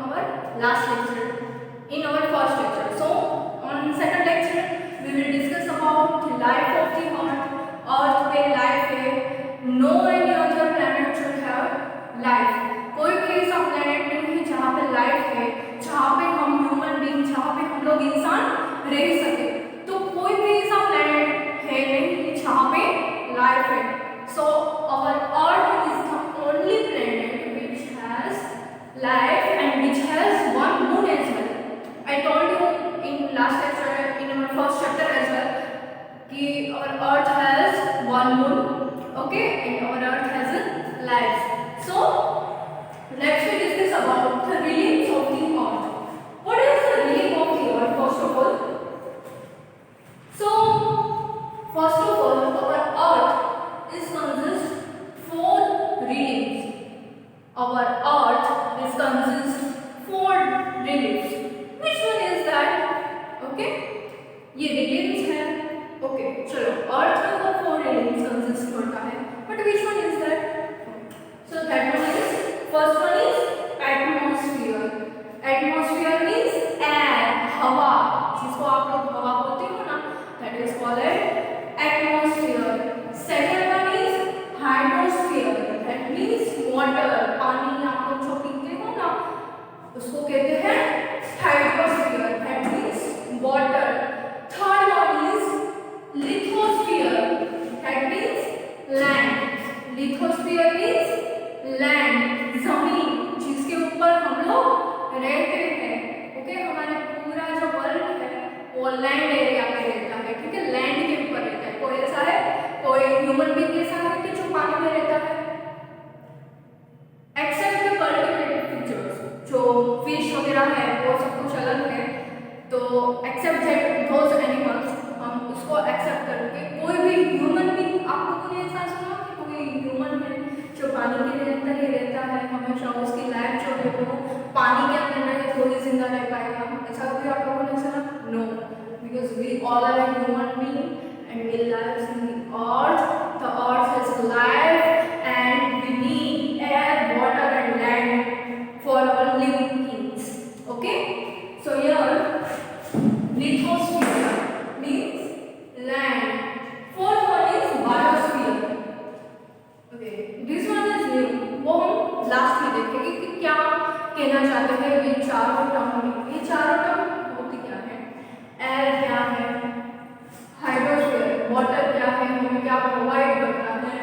our last lecture, in our first lecture. So on second lecture we will discuss about the life of the earth पे life है. No any other planet should have life. कोई भी ऐसा planet नहीं है जहाँ पे life है, जहाँ पे हम human being, जहाँ पे हम लोग इंसान रह सके. तो कोई भी ऐसा planet है नहीं जहाँ पे life है. So our earth is the only planet which has life and which has one moon as well. I told you in last lecture, in our first chapter as well, कि our earth has one moon, okay, and our earth has a life. So next we discuss about the reliefs of the earth. What is the relief of the earth first of all? So first of all, our earth is consist four reliefs. Our earth is consist four reliefs. Which one is that? Okay, ये reliefs है. Okay, चलो अर्थ का वो four reliefs consist करता है. But which one is that? So that one is, first one is atmosphere. Atmosphere means air, हवा, जिसको आप लोग हवा बोलते हो ना, that is called atmosphere. Second one is hydrosphere. That means water, पानी आप लोग जो पीते हो ना, उसको कहते हैं hydrosphere. That means water. Third one is lithosphere. That means land. Lithosphere means land, जमीन जिसके ऊपर हम लोग रहते हैं. ओके, हमारे पूरा जो वर्ल्ड है वो लैंड एरिया पे रहता है. ठीक है, लैंड के ऊपर रहता है. कोई ऐसा है, कोई ह्यूमन बीइंग ऐसा है कि जो पानी में रहता है? एक्सेप्ट द कल्टिवेटेड फीचर्स, जो फिश वगैरह है वो सब कुछ अलग है. तो एक्सेप्ट दैट दोज एनिमल्स, हम उसको एक्सेप्ट करके कोई भी ह्यूमन बीइंग, आप लोगों ने ऐसा सुना कि कोई ह्यूमन है जो पानी के अंदर ही रहता है हमेशा, उसकी लाइफ जो है वो पानी के अंदर रहे तो ही जिंदा रह पाएगा? ऐसा कभी आप लोगों ने सुना? No, because we all are human being and we live in the earth. The earth has life and we need air, water and land for our living things. Okay, so here lithosphere means land. Fourth one is biosphere. Okay, this one is new. वो हम last में देखेंगे कि क्या कहना चाहते हैं ये चारों टर्म में. ये चारों टर्म होती क्या है? एयर क्या है, हाइड्रोस्फीयर वाटर क्या है, हमें क्या प्रोवाइड करता है,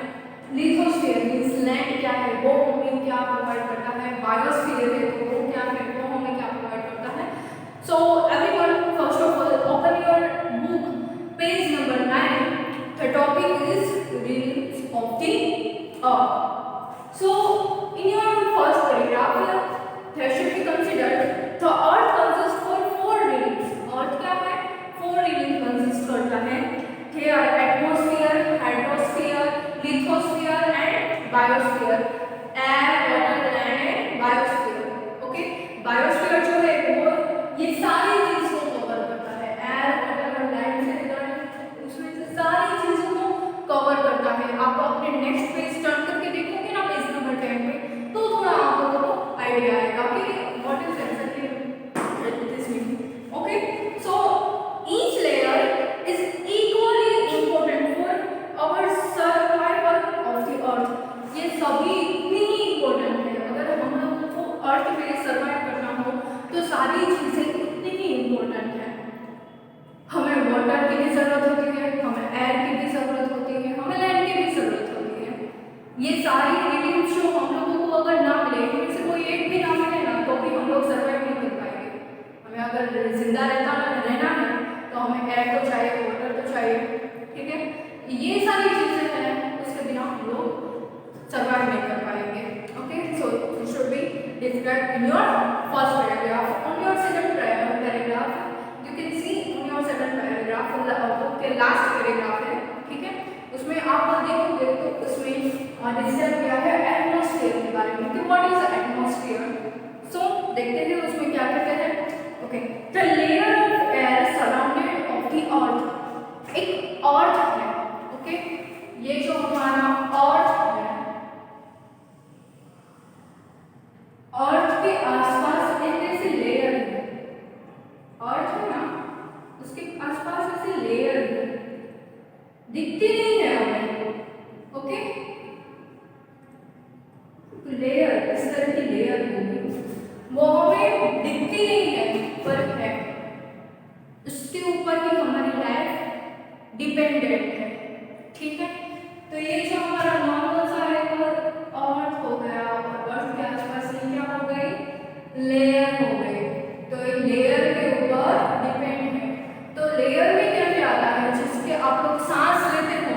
लिथोस्फीयर मींस लैंड क्या है, वो हमें क्या प्रोवाइड करता है, बायोस्फीयर है तो वो क्या है, वो हमें क्या प्रोवाइड करता है. So everyone, first of all, open your book, page number 9. The topic is reliefs of the earth. So in your first paragraph here, there should be considered the earth consists for four reliefs. Earth क्या है? Four reliefs consist करता है. They are atmosphere, hydrosphere, lithosphere and biosphere. Air, water, land and biosphere. Okay, biosphere जो है वो ये सारी चीजों को कवर करता है. एयर, वाटर और लैंड से रिलेटेड उसमें से सारी चीजों को कवर करता है. आप अपने नेक्स्ट पेज टर्न करके देखोगे ना, पेज नंबर 10 पे, तो थोड़ा आप लोगों को आइडिया आएगा कि what is exactly this meaning. Okay, so each layer is equally important for our survival of the earth. ये सभी इतनी इंपॉर्टेंट है. अगर हम लोगों को अर्थ पे सर्वाइव करना हो तो सारी चीजें इतनी ही इम्पोर्टेंट है. हमें वाटर की भी जरूरत होती है, हमें एयर की भी जरूरत होती है, हमें लैंड की भी जरूरत होती है. ये सारी रिलीफ जो हम लोगों को अगर ना मिले, इनमें से कोई एक भी ना मिले ना, तो भी हम लोग सर्वाइव नहीं कर पाएंगे. हमें अगर जिंदा रहना है तो हमें एयर तो चाहिए, वाटर तो चाहिए. ठीक है, ये सारी चीजें हैं, उसके बिना हम लोग सर्वाइव नहीं कर पाएंगे. Okay, so it should be described in your first paragraph. On your second paragraph you can see on your second paragraph book के last paragraph है. ठीक है, उसमें आप देखोगे तो उसमें डिस्कस किया है एटमॉस्फेयर के बारे में कि व्हाट इज एटमॉस्फेयर. सो देखते हैं उसमें क्या कहते हैं. Okay, the layer of air surrounded of the अर्थ. एक अर्थ है. ओके, ये जो हमारा अर्थ है, अर्थ के आसपास एक लेयर हो गए, तो ये लेयर के ऊपर डिपेंड है। तो लेयर में क्या क्या आता है, जिसके आप लोग सांस लेते हो,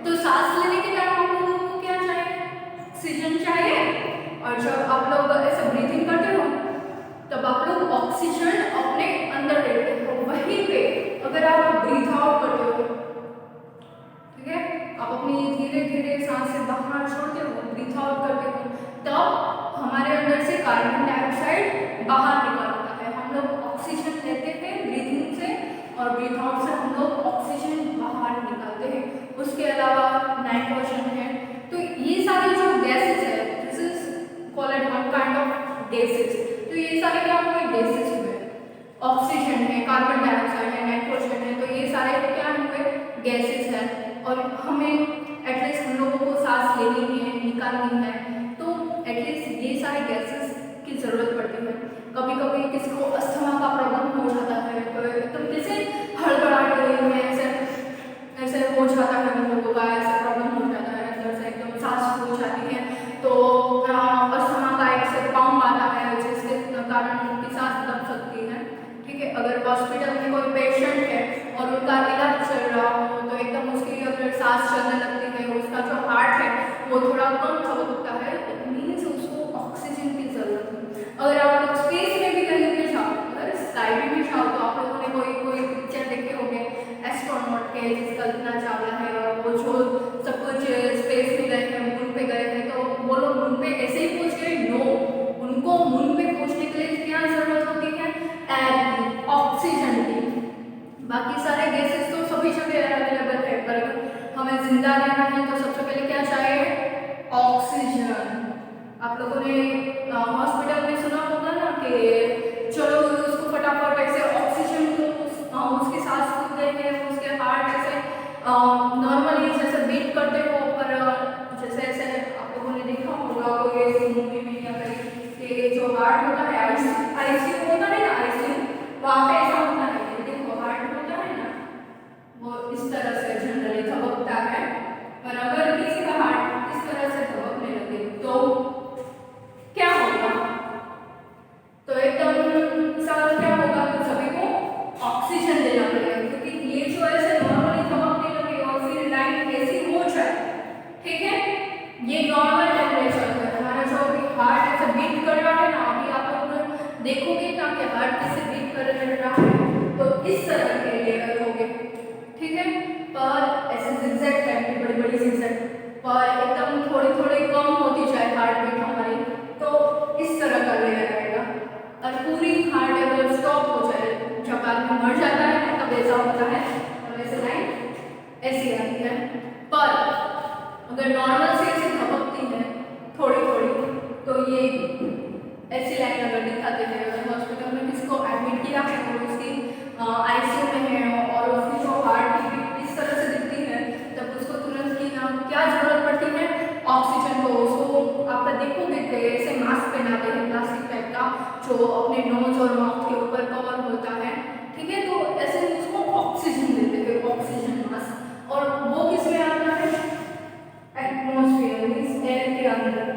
तो सांस लेने के टाइम आप लोगों को क्या चाहिए, ऑक्सीजन चाहिए। और जब आप लोग ऐसे ब्रीथिंग करते हो तब आप लोग ऑक्सीजन अपने अंदर लेते हो। वहीं पे अगर आप ब्रीथ आउट करते हो, ठीक है, आप अपनी धीरे धीरे सांस से बाहर छोड़ते हो, ब्रीथ आउट करते हो, तब हमारे अंदर से कार्बन डाइऑक्साइड बाहर निकलता है। हम लोग ऑक्सीजन लेते हैं ब्रीथिंग से और ब्रीथ आउट से हम लोग ऑक्सीजन बाहर निकालते हैं। उसके अलावा नाइट्रोजन है। तो ये सारी जो गैसेस है, this is called one kind of gases. तो ये सारे क्या हुए, गैसेस हुए। ऑक्सीजन है, कार्बन डाइऑक्साइड है, नाइट्रोजन है, तो ये सारे क्या हुए, गैसेस हैं। और हमें एटलीस्ट हम लोगों को सांस लेनी है, निकालनी है, तो एटलीस्ट ये सारे गैसेस की ज़रूरत पड़ती है। कभी कभी किसी को अस्थमा का प्रॉब्लम हो जाता है, तो एकदम जैसे हड़बड़ाहट में ऐसे ऐसे हो जाता है, हम लोगों का ऐसा प्रॉब्लम हो जाता है, अंदर से एकदम सांस फूल जाती है, तो अस्थमा का एक सिम्पटम आता है जिसके कारण उनकी सांस दब सकती है। ठीक है, अगर हॉस्पिटल में कोई पेशेंट है और उनका इलाज चल रहा हो, तो एकदम उसकी अगर सांस चलने लगती है, उसका जो हार्ट है वो थोड़ा कम धड़कता है, इट मीन्स उसको ऑक्सीजन की जरूरत है। अगर आप लोग स्पेस में भी कहीं भी जाओ, अगर स्काई में भी जाओ, तो आप लोगों ने कोई कोई पिक्चर देखे होंगे एस्ट्रोनॉट के, जिस कल्पना चावला है और वो जो सब कुछ स्पेस में गए हैं, मून पे गए हैं, तो वो लोग मून पे ऐसे ही पहुंच गए, नो, उनको मून पे पहुंचने के लिए क्या जरूरत होती है, एयर की, ऑक्सीजन की। बाकी सारे गैसेस तो सभी जगह अवेलेबल है, पर हमें जिंदा रहना है तो सबसे पहले क्या चाहिए, ऑक्सीजन। आप लोगों ने हॉस्पिटल में सुना होगा ना कि चलो उसको फटाफट ऐसे ऑक्सीजन को उसके सांस फूल देंगे, उसके हार्ट ऐसे नॉर्मली जैसे बीट करते हो, पर जैसे ऐसे आप लोगों ने देखा होगा कोई मूवी में या कहीं कि जो हार्ट होता है, आईसीयू होता है ना, आईसीयू, वहाँ पे ऐसा होता है, देखो हार्ट होता है ना, वो इस तरह से जनरली धबकता है, पर अगर किसी का हार्ट इस तरह से धबकने लगे तो क्या होगा, तो एकदम सवाल क्या होगा, तो सभी को ऑक्सीजन देना पड़ेगा, क्योंकि ये जो ऐसे नॉर्मली धबकने लगे और फिर लाइन ऐसी हो जाए, ठीक है, ये नॉर्मल टेम्परेचर है। हमारा जो अभी हार्ट ऐसे बीट कर रहा है ना, अभी आप लोग देखोगे ना कि हार्ट कैसे बीट कर रहा है, तो इस तरह के लेयर होंगे, ठीक है, पर ऐसे जिगजैग टाइप की बड़ी बड़ी जिगजैग, पर एकदम थोड़ी थोड़ी कम होती जाए हार्ट बीट हमारी, तो इस तरह का लेयर रहेगा। और पूरी हार्ट अगर स्टॉप हो जाए, जब आदमी मर जाता है तब ऐसा होता है, और ऐसे लाइन ऐसी आती है। पर अगर नॉर्मल से ऐसे धबकती है थोड़ी थोड़ी, तो ये ऐसी लाइन अगर दिखाते हैं, अगर हॉस्पिटल में किसी को एडमिट किया है और उसकी आईसीयू में है और उसकी जो हार्ट की बीट इस तरह से दिखती है, तब उसको तुरंत की क्या जरूरत पड़ती है, ऑक्सीजन को। उसको आप देखोगे कि ऐसे मास्क पहनाते हैं प्लास्टिक टाइप का, जो अपने नोज और माउथ के ऊपर कवर होता है, ठीक है, तो ऐसे उसको ऑक्सीजन देते हैं, ऑक्सीजन मास्क। और वो किस में आता है, एटमॉस्फेयर मींस एयर के अंदर।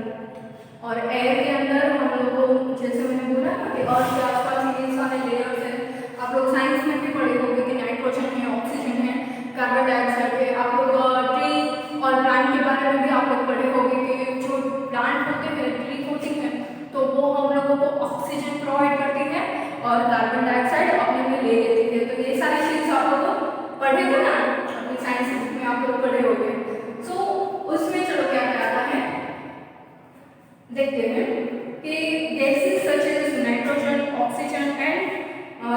और एयर के अंदर हम लोग को, जैसे मैंने बोला ना कि अर्थ के आसपास ये सारे लेयर्स हैं, आप लोग साइंस में भी पढ़े होंगे कि नाइट्रोजन है, ऑक्सीजन है, कार्बन डाइऑक्साइड है। आप लोग ट्री और प्लांट के बारे में भी आप लोग पढ़े होंगे कि जो प्लांट होते हैं, ट्री होती हैं, तो वो हम लोगों को ऑक्सीजन प्रोवाइड करती है और कार्बन डाइऑक्साइड अपने में ले लेती है। तो ये सारी चीज़ आप लोग पढ़े थे ना अपनी साइंस बुक में, आप लोग पढ़े होंगे। सो उसमें चलो क्या क्या आता है देखते हैं कि gases such as nitrogen, oxygen and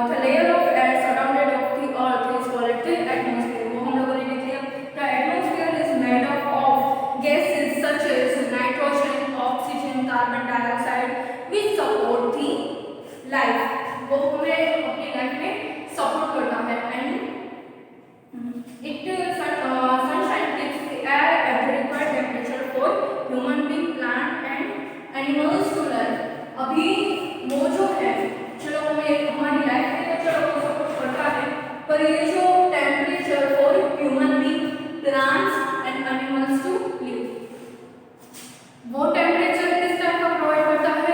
the layer of air surrounded of the earth is called the atmosphere। वो हम लोगों ने देख लिया। The atmosphere is made up of gases such as nitrogen, oxygen, carbon dioxide which support the life। वो हमें अपनी life में सपोर्ट करता है and sunshine keeps the air at the required temperature for human being, plant and animals to life. अभी वो जो है, चलो हमें हमारी लाइफ में तो चलो वो सपोर्ट करता है, पर ये जो temperature for human being, plants and animals to live, वो टेम्परेचर किस टाइप का प्रोवाइड करता है,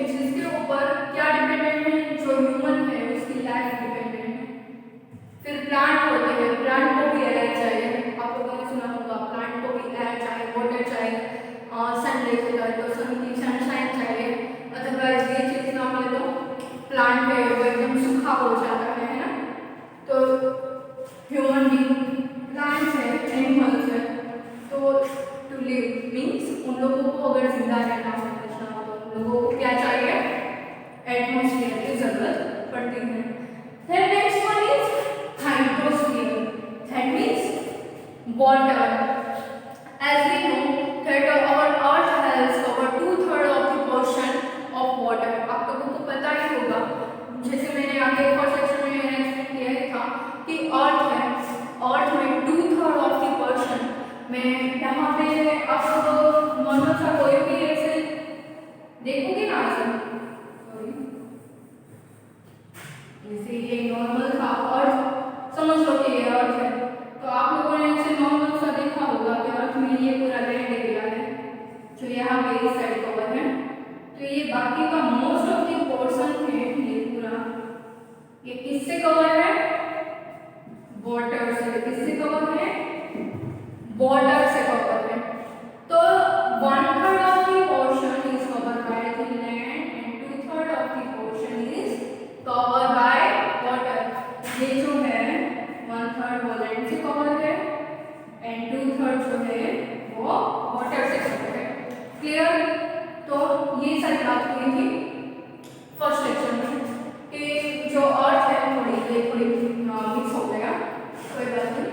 जिसके ऊपर प्लांट है वो एकदम सूखा हो जाता है ना। तो ह्यूमन बीइंग, प्लांट्स है, एनिमल्स है, तो टू लिव मीन्स उन लोगों को अगर जिंदा रहना हो, बचना हो, तो उन लोगों को क्या चाहिए? एटमॉस्फेयर की जरूरत पड़ती है। Then next one is hydrosphere. That means water. As we know that our Earth has covered 2/3 of the portion of water. आप लोगों को पता ही होगा, जैसे मैंने आगे फर्स्ट सेक्शन में एक्सप्लेन किया ही था कि अर्थ है, अर्थ में 2/3 ऑफ द पोर्शन में यहाँ पे आप लोग नॉर्मल सा कोई भी ऐसे देखोगे ना, जैसे ये नॉर्मल था अर्थ, समझ लो कि ये अर्थ है, तो आप लोगों ने ऐसे नॉर्मल सा देखा होगा कि अर्थ में ये पूरा लैंड एरिया है जो यहाँ पे इस साइड कवर है, तो ये बाकी का मोस्ट ऑफ द पोर्शन है ये पूरा, ये किससे कवर है? वाटर से। किससे कवर है? वाटर से कवर है। तो 1/3 of the portion is covered by the land and 2/3 of the portion is covered by water. ये जो है 1/3 वो लैंड से कवर है एंड 2/3 जो है वो वाटर से कवर है। क्लियर? तो ये सारी बात हुई थी फर्स्ट लेक्चर में कि जो अर्थ है थोड़ी मिक्स हो गया, कोई बात नहीं।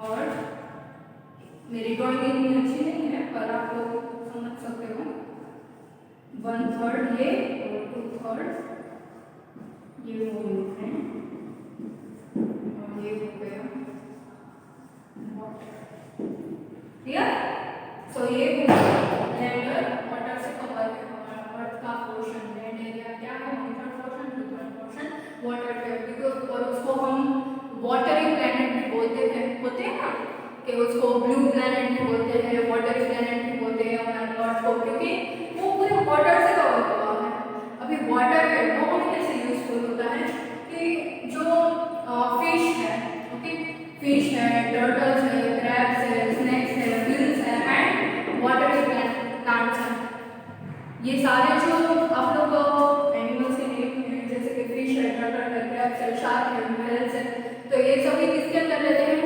और मेरी ड्राइंग इतनी अच्छी नहीं है पर आप लोग समझ सकते हो। 1/3 ये और 2/3 ये हो गए और ये हो गया वाटर। क्लियर? सो ये लैंड वाटर से कवर है, हमारा अर्थ का पोर्शन, लैंड एरिया क्या है? 1/3 पोर्शन, 2/3 पोर्शन वाटर है। बिकॉज और उसको हम वाटरी प्लैनेट भी होते हैं ना, कि उसको ब्लू प्लैनेट भी बोलते हैं, वाटरी प्लैनेट भी बोलते हैं हमारे अर्थ को, क्योंकि वो पूरे वाटर से कवर हुआ है। अभी वाटर है वो हमें कैसे यूजफुल होता है कि जो फिश है, ओके, फिश है, टर्टल्स है, क्रैब्स है, स्नेक्स है, व्हेल्स है एंड वाटरी प्लांट्स है, ये सारे जो आप लोग एनिमल्स के नेम हैं जैसे कि फिश है, टर्टल है, क्रैब्स है, शार्क है, व्हेल्स है, तो ये सभी किसके अंदर रहते हैं?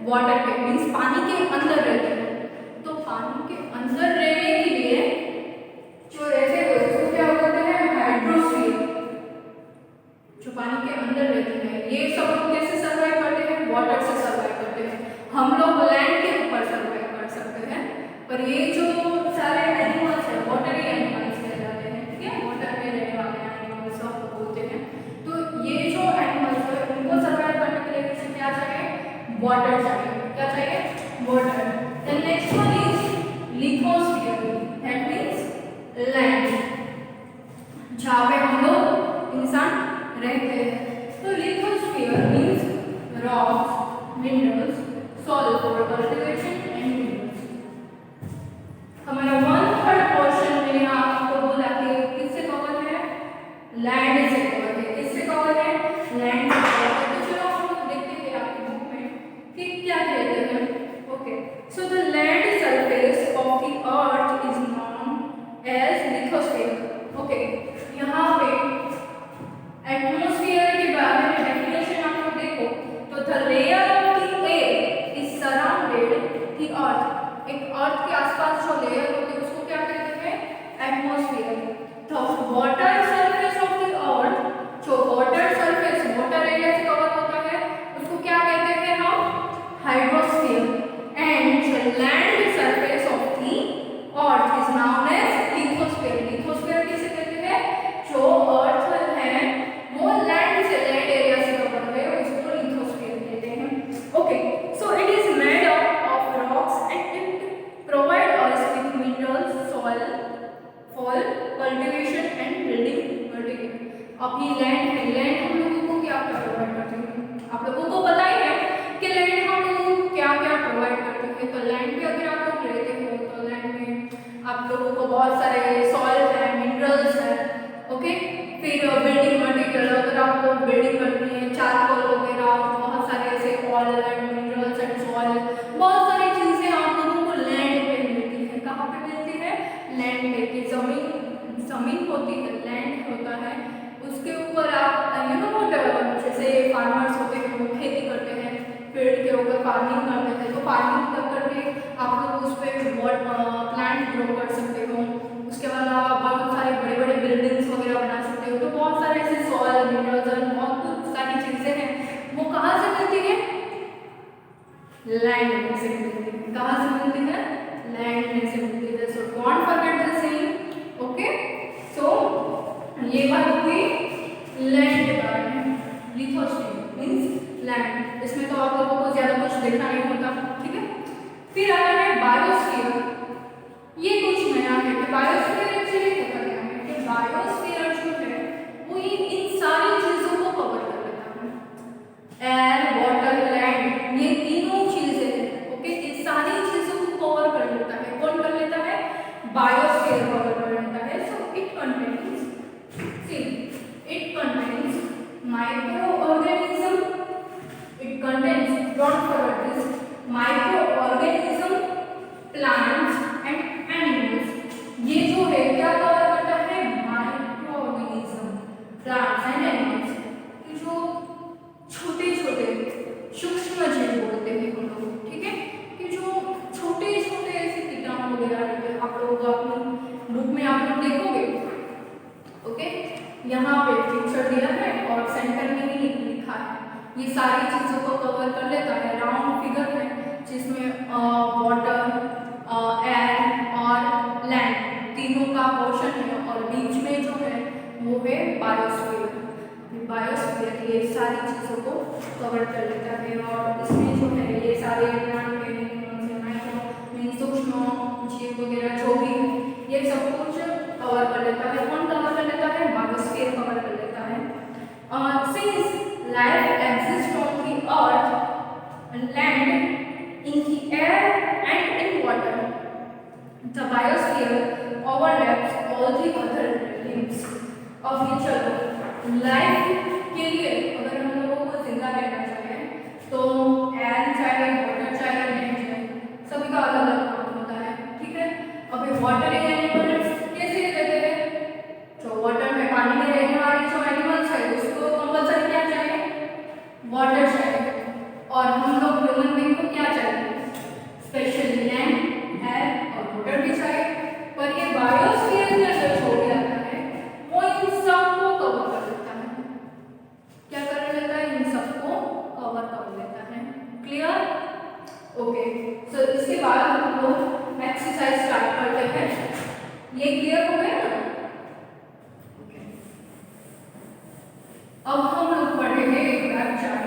वाटर के, मीन्स पानी के अंदर रहते हैं। तो पानी के अंदर रहने के लिए जो रहते हैं उसको क्या बोलते हैं? हाइड्रोस्फीयर। जो पानी के अंदर रहते हैं ये सब लोग कैसे सर्वाइव करते हैं? वाटर से सर्वाइव करते हैं। हम लोग लैंड के ऊपर सर्वाइव कर सकते हैं, पर ये जो सारे एनिमल्स हैं वाटरी एनिमल्स कहलाते हैं, ठीक है, वाटर में रहने वाले एनिमल्स सब बोलते हैं। तो ये जो एनिमल्स है उनको सर्वाइव करने के लिए क्या चाहिए? वाटर चाहिए। क्या चाहिए? Water. The next one is lithosphere, that means land, जहाँ पे हम लोग इंसान रहते हैं। तो lithosphere means rocks, minerals, soil for cultivation and minerals. हमारा 1/3 पोर्शन में यहाँ आपको बोला कि किससे कवर है? लैंड से कवर है। किससे कवर है? लैंड से कवर है। तो चलो हम लोग देखते हैं आपकी बुक में कि क्या कहते हैं। Okay, so the land surface of the earth is known as lithosphere. Okay, यहाँ पे एटमॉस्फेयर के बारे में डेफिनेशन आप लोग देखो तो the layer of the air is surrounded the earth. एक अर्थ के आसपास जो लेयर होती है उसको क्या कहते हैं? एटमॉस्फेयर। तो water surface of the earth, जो वाटर सरफेस वाटर एरिया से कवर होता है उसको क्या कहते हैं हम? हाइड्रोस्फीयर। एंड जो land surface of the earth is known as lithosphere. Lithosphere किसे कहते हैं? जो अर्थ है वो लैंड से, लैंड एरिया से कवर है उसको लिथोस्फीयर कहते हैं। Okay, so it is made up of rocks and it provide us with minerals, soil for cultivation and building material. अभी लैंड है, लैंड हम लोगों को क्या क्या प्रोवाइड करती है? आप लोगों को पता ही है कि लैंड हम लोगों को क्या क्या प्रोवाइड करती है। तो लैंड पे अगर आप लोग रहते हो तो लैंड में आप लोगों को बहुत सारे सॉइल है, मिनरल्स है, ओके, फिर बिल्डिंग मटेरियल, अगर आपको बिल्डिंग करनी है, चारकोल वगैरह, बहुत सारे ऐसे oil and minerals and soil, बहुत सारी चीजें आप लोगों को लैंड पे मिलती ज़मीन होती है, लैंड होता है, उसके ऊपर आप यू नो जैसे फार्मर्स होते हैं वो खेती करते हैं, फील्ड के ऊपर फार्मिंग करते हैं, तो फार्मिंग कर करके आप लोग उस पर प्लांट ग्रो कर सकते हो। उसके बाद आप बहुत सारे बड़े बड़े बिल्डिंग्स वगैरह बना सकते हो। तो बहुत सारे ऐसे सॉइल मिनरल्स बहुत कुछ सारी चीज़ें हैं, वो कहाँ से मिलती है? लैंड में से मिलती है। कहाँ से मिलती है? लैंड में से मिलती है। So don't forget the same. Okay, so ये बात हुई लैंड के बारे में। लिथोस्फीयर मींस लैंड, इसमें तो आप लोगों को ज्यादा कुछ देखना नहीं होता, ठीक है। फिर आता है बायोस्फीयर। ये कुछ नया है कि बायोस्फीयर एक्चुअली होता क्या है कि बायोस्फीयर जो है वो ये इन सारी चीजों को कवर कर लेता है। एयर, वाटर, लैंड, ये तीनों चीजें हैं। ओके, ये सारी चीजों को कवर कर लेता है। कौन कर लेता है? बायोस्फीयर कवर कर लेता है। So it contains, see it contains microorganism, it contains, don't forget this, microorganism, plants and animals। ये जो है क्या कवर करता है? माइक्रोऑर्गेनिज्म, प्लांट्स एंड एनिमल्स, जो छोटे छोटे सूक्ष्म जीव बोलते हैं हम लोग, ठीक है, कि जो छोटे छोटे ऐसे कीटाणु वगैरह रहते हैं। आप लोग अपनी बुक में आप लोग देखोगे, ओके, यहाँ पे पिक्चर दिया है और सेंटर में ही लिखा है। ये सारी चीजों को कवर कर लेता है। राउंड फिगर है जिसमें वाटर, एयर और लैंड तीनों का पोर्शन है, और बीच में जो है वो है बायोस्फीयर। बायोस्फीयर ये सारी चीजों को कवर कर लेता है, और इसमें जो है ये सारे सूक्ष्म जीव वगैरह जो भी है ये सब कुछ कवर कर लेता है। कौन कवर कर लेता है? बायोस्फीयर कवर कर लेता है। Since life exists on the earth, land, in the air and in water, the biosphere overlaps all the other limbs of each other. Life के लिए अगर हम लोगों को जिंदा रहना चाहिए तो एयर चाहिए, वाटर चाहिए, लैंड चाहिए, सभी का अलग अलग काम होता है, ठीक है। अभी वाटर एनिमल्स कैसे रहते हैं? जो वाटर में, पानी में रहने वाले जो एनिमल्स है उसको कंपल्सरी क्या चाहिए? वाटर चाहिए। और हम लोग ह्यूमन बीइंग को क्या चाहिए? स्पेशली लैंड, एयर और वाटर भी चाहिए। पर ये बायोस्फीयर में जो छोड़ जाता है वो इन सबको कवर कर लेता है। क्या कर लेता है? इन सबको कवर कर लेता है। क्लियर? ओके, सो इसके बाद हम लोग एक्सरसाइज स्टार्ट करते हैं। ये क्लियर हो गया ना? अब हम लोग पढ़ेंगे एक वेब चार्ट।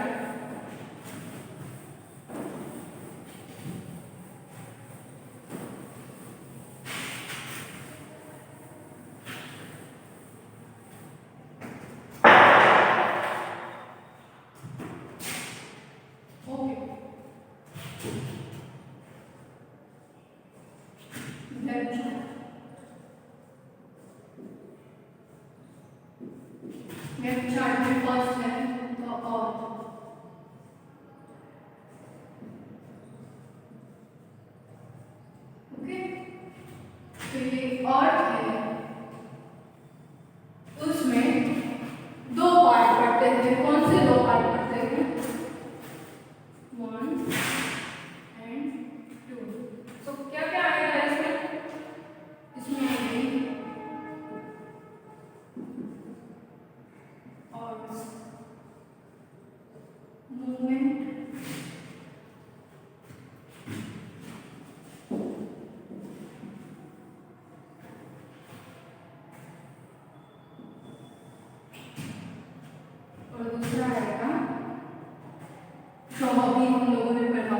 वेब चार्ट में फर्स्ट है द अर्थ। ओके, तो ये अर्थ है, उसमें दो पार्ट पढ़ते हैं। कौन से दो पार्ट पढ़ते हैं? 1 एंड 2। तो क्या क्या आएगा इसमें? इसमें मूवमेंट, और दूसरा आएगा जो अभी हम लोगों ने पढ़ा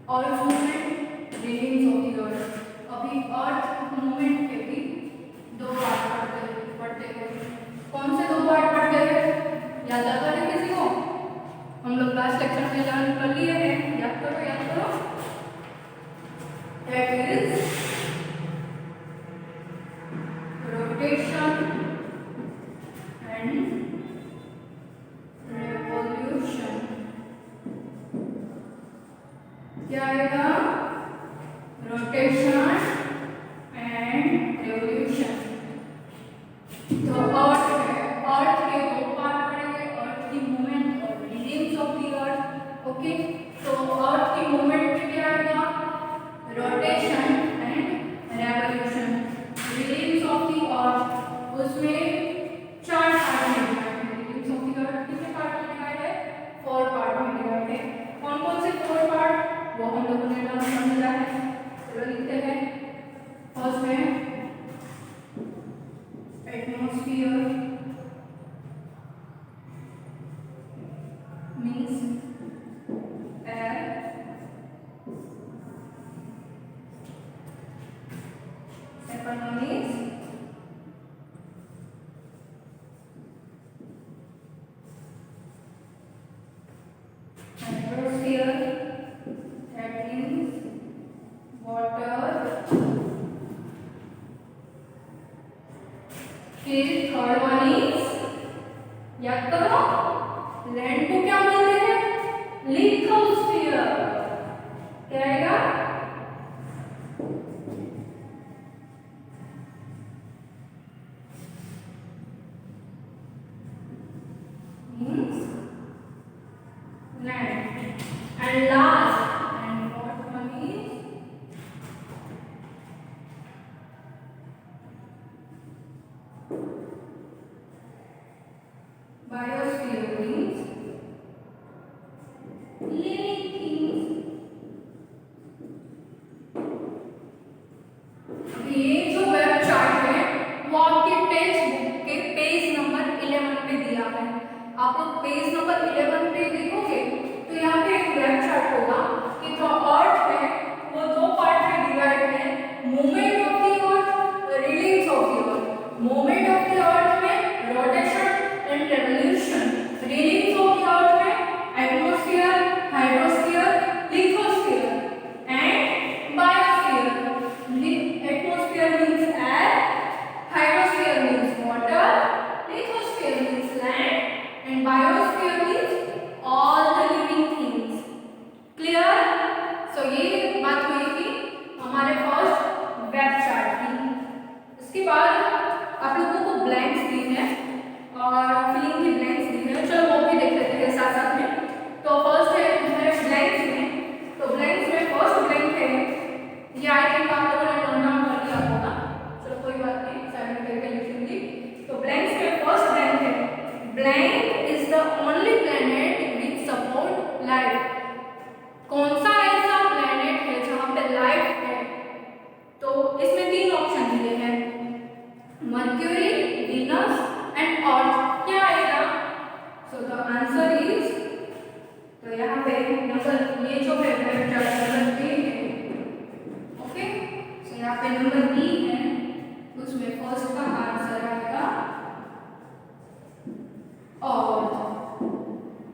और मूवमेंट, रीडिंग्स ऑफ द अर्थ। अभी अर्थ मूवमेंट के भी दो पार्ट पढ़ते हैं। कौन से दो पार्ट पढ़ते हैं? याद आता है किसी को? हम लोग लास्ट लेक्चर में लर्न कर लिए हैं, याद करो याद करो। क्या आएगा? Rotation and revolution. तो अर्थ है, अर्थ के दो पार्ट पड़ेंगे, अर्थ की मूवमेंट और relieves of the earth. Okay, तो अर्थ की मूवमेंट में क्या आएगा? Rotation and revolution. Reliefs of the अर्थ, उसमें 4 पार्ट में डिवाइड है। रिलीव्स ऑफ द अर्थ कितने पार्ट में डिवाइड है? 4 पार्ट में डिवाइड है। कौन कौन से 4 पार्ट? वो हम लोगों ने नाम समझा है। चलो लिखते हैं। फर्स्ट है atmosphere, means air. Second one is hydrosphere, that means water। फिर थर्ड वन इज, याद करो, लैंड को क्या बोलते हैं? लिथोस्फीयर। क्या आएगा? Means land. And last and fourth one is biosphere, means living things. ये जो वेब चार्ट है वो आपके टेक्स्ट बुक के पेज नंबर 11 पे दिया है। आप लोग पेज नंबर 11 पे देखोगे तो यहाँ पे एक वेब चार्ट होगा कि जो अर्थ है वो 2 पार्ट में डिवाइड है, movement of the earth, reliefs of the earth. Movement of the earth में rotation and revolution, reliefs of the earth में atmosphere, hydrosphere, lithosphere and biosphere. Atmosphere means air, hydrosphere means water, lithosphere means land, and biosphere means all the living things. Clear? So ये बात हुई कि हमारे first web chart की। उसके बाद आप लोगों को ब्लैंक्स दी है और फिलिंग की ब्लैंक्स दी है। चलो वो भी देख लेते हैं साथ साथ में। तो फर्स्ट है ब्लैंक्स में। तो ब्लैंक्स में फर्स्ट ब्लैंक है, ये आई थिंक आप लोगों ने नोट डाउन कर लिया होगा। चलो कोई बात नहीं, साइड करके लिखूंगी। तो ब्लैंक्स में फर्स्ट ब्लैंक है, blank is the only planet which support life. कौन सा ऐसा प्लेनेट है जहां पे लाइफ है? तो इसमें 3 ऑप्शन दिए हैं, मर्क्यूरी, वीनस एंड अर्थ। क्या आएगा? सो द आंसर इज, तो यहाँ पे नंबर, ये जो है वेब चार्ट नंबर 3 है। ओके, सो यहाँ पे नंबर बी है, उसमें फर्स्ट का आंसर आएगा earth.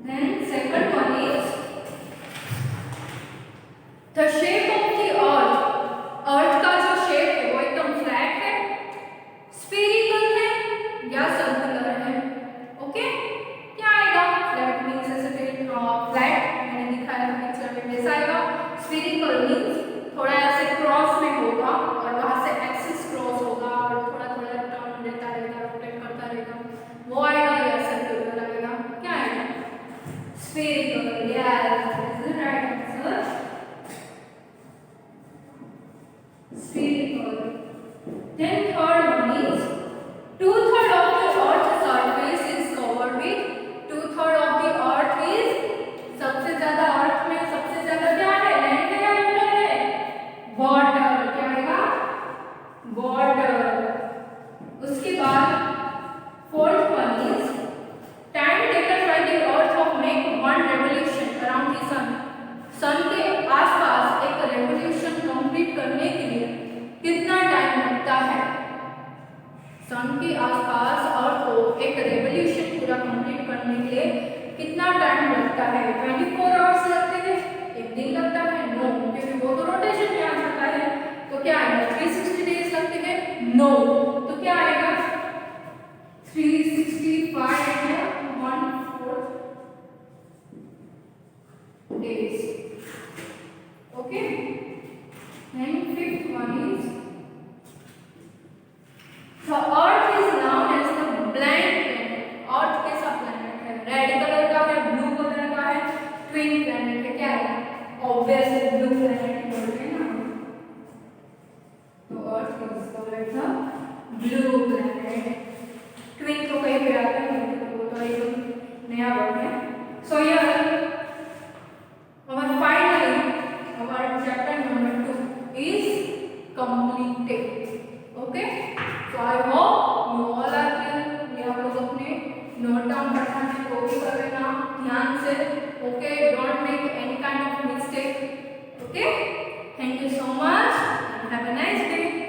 Then second one is the shape of the earth. Earth का जो शेप है वो एकदम फ्लैट है, स्फेरिकल है या सर्कुलर है। ओके, क्या आएगा? फ्लैट मींस ऐसे फ्लैट मैंने दिखाया पिक्चर में वैसा आएगा। स्फेरिकल मींस थोड़ा ऐसे क्रॉस में होगा और वहां से एक्सिस क्रॉस होगा और थोड़ा थोड़ा टर्न देता रहेगा, रोटेट करता रहेगा, वो आएगा या सर्कुलर आएगा? क्या आएगा? Spherical. Yes, this is right answer, spherical. Then third one is 2/3 of the earth's surface is covered with, 2/3 of the earth is, सबसे ज्यादा अर्थ में सबसे ज्यादा क्या है? लैंड है या वाटर है? वाटर। क्या आएगा? वाटर। उसके बाद fourth one is time taken by the earth of make one revolution around the sun. Sun के आसपास एक रेवोल्यूशन कंप्लीट करने के लिए कितना टाइम लगता है? सन के आसपास अर्थ को एक रेवोल्यूशन पूरा कंप्लीट करने के लिए कितना टाइम लगता है? 24 आवर्स लगते हैं? एक दिन लगता है? नो, क्योंकि वो तो रोटेशन में आ जाता है। तो क्या आएगा? 360 डेज लगते हैं? नो। तो क्या आएगा? 365 है 1/4 days. Okay, don't make any kind of mistake. Okay, thank you so much and have a nice day.